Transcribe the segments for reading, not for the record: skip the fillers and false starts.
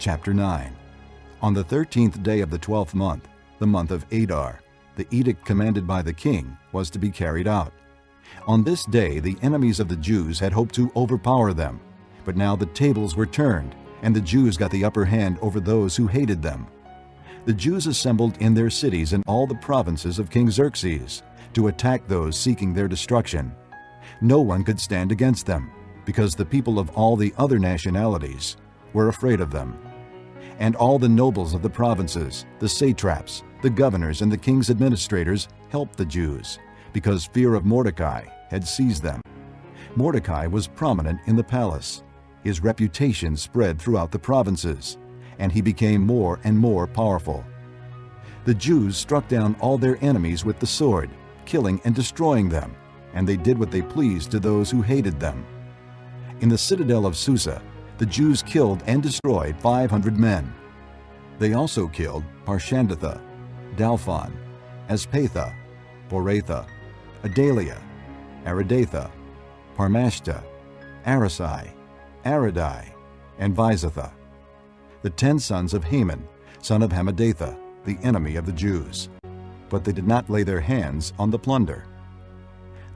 Chapter 9. On the 13th day of the 12th month, the month of Adar, the edict commanded by the king was to be carried out. On this day the enemies of the Jews had hoped to overpower them, but now the tables were turned, and the Jews got the upper hand over those who hated them. The Jews assembled in their cities in all the provinces of King Xerxes to attack those seeking their destruction. No one could stand against them, because the people of all the other nationalities were afraid of them. And all the nobles of the provinces, the satraps, the governors, and the king's administrators helped the Jews, because fear of Mordecai had seized them. Mordecai was prominent in the palace. His reputation spread throughout the provinces, and he became more and more powerful. The Jews struck down all their enemies with the sword, killing and destroying them, and they did what they pleased to those who hated them. In the citadel of Susa, the Jews killed and destroyed 500 men. They also killed Parshandatha, Dalphon, Aspatha, Boratha, Adalia, Aridatha, Parmashta, Arasai, Aradai, and Vizatha, the 10 sons of Haman, son of Hammedatha, the enemy of the Jews. But they did not lay their hands on the plunder.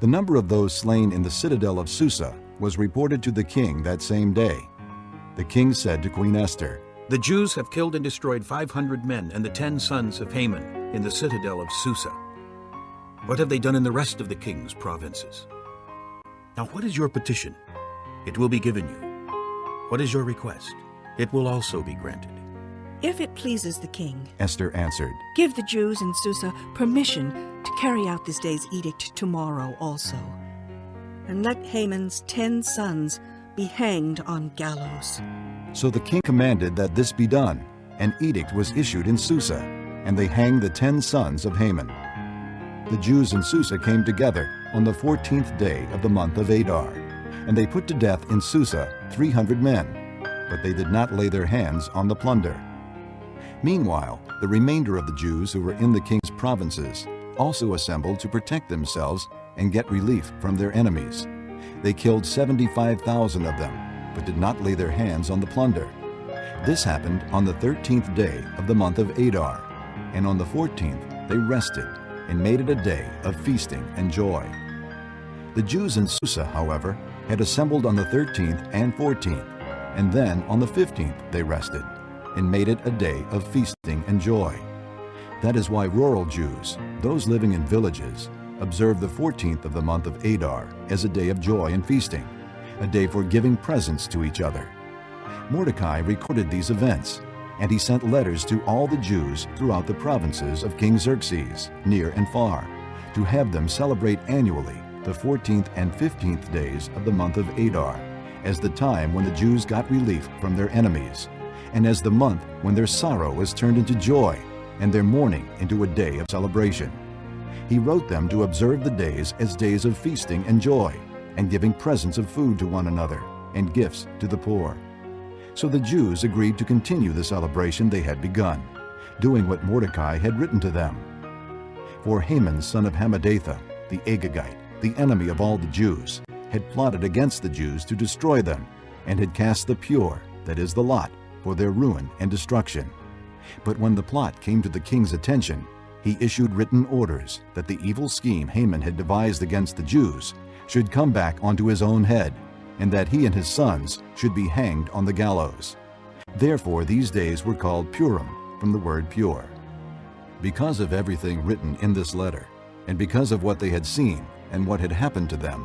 The number of those slain in the citadel of Susa was reported to the king that same day. The king said to Queen Esther, "The Jews have killed and destroyed 500 men and the 10 sons of Haman in the citadel of Susa. What have they done in the rest of the king's provinces? Now what is your petition? It will be given you. What is your request? It will also be granted." "If it pleases the king," Esther answered, "give the Jews in Susa permission to carry out this day's edict tomorrow also. And let Haman's 10 sons be hanged on gallows." So the king commanded that this be done. An edict was issued in Susa, and they hanged the 10 sons of Haman. The Jews in Susa came together on the 14th day of the month of Adar, and they put to death in Susa 300 men, but they did not lay their hands on the plunder. Meanwhile, the remainder of the Jews who were in the king's provinces also assembled to protect themselves and get relief from their enemies. They killed 75,000 of them, but did not lay their hands on the plunder. This happened on the 13th day of the month of Adar, and on the 14th they rested and made it a day of feasting and joy. The Jews in Susa, however, had assembled on the 13th and 14th, and then on the 15th they rested and made it a day of feasting and joy. That is why rural Jews, those living in villages, observe the 14th of the month of Adar as a day of joy and feasting, a day for giving presents to each other. Mordecai recorded these events, and he sent letters to all the Jews throughout the provinces of King Xerxes, near and far, to have them celebrate annually the 14th and 15th days of the month of Adar, as the time when the Jews got relief from their enemies, and as the month when their sorrow was turned into joy, and their mourning into a day of celebration. He wrote them to observe the days as days of feasting and joy, and giving presents of food to one another, and gifts to the poor. So the Jews agreed to continue the celebration they had begun, doing what Mordecai had written to them. For Haman, son of Hammedatha, the Agagite, the enemy of all the Jews, had plotted against the Jews to destroy them, and had cast the pure, that is the lot, for their ruin and destruction. But when the plot came to the king's attention, he issued written orders that the evil scheme Haman had devised against the Jews should come back onto his own head, and that he and his sons should be hanged on the gallows. Therefore these days were called Purim, from the word pure. Because of everything written in this letter, and because of what they had seen and what had happened to them,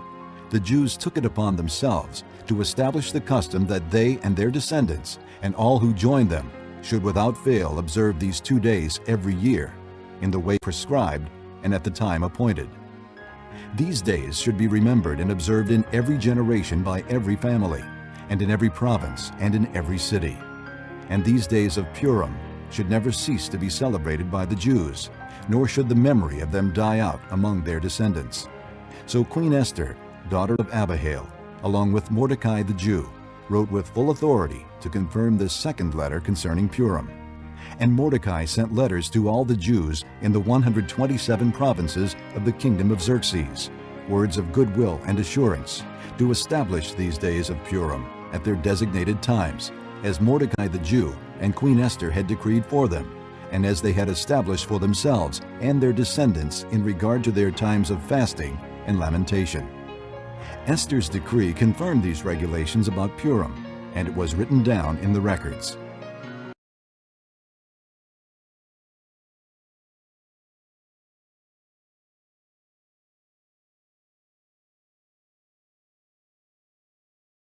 the Jews took it upon themselves to establish the custom that they and their descendants, and all who joined them, should without fail observe these 2 days every year, in the way prescribed and at the time appointed. These days should be remembered and observed in every generation by every family, and in every province and in every city. And these days of Purim should never cease to be celebrated by the Jews, nor should the memory of them die out among their descendants. So Queen Esther, daughter of Abihail, along with Mordecai the Jew, wrote with full authority to confirm this second letter concerning Purim. And Mordecai sent letters to all the Jews in the 127 provinces of the kingdom of Xerxes, words of goodwill and assurance, to establish these days of Purim at their designated times, as Mordecai the Jew and Queen Esther had decreed for them, and as they had established for themselves and their descendants in regard to their times of fasting and lamentation. Esther's decree confirmed these regulations about Purim, and it was written down in the records.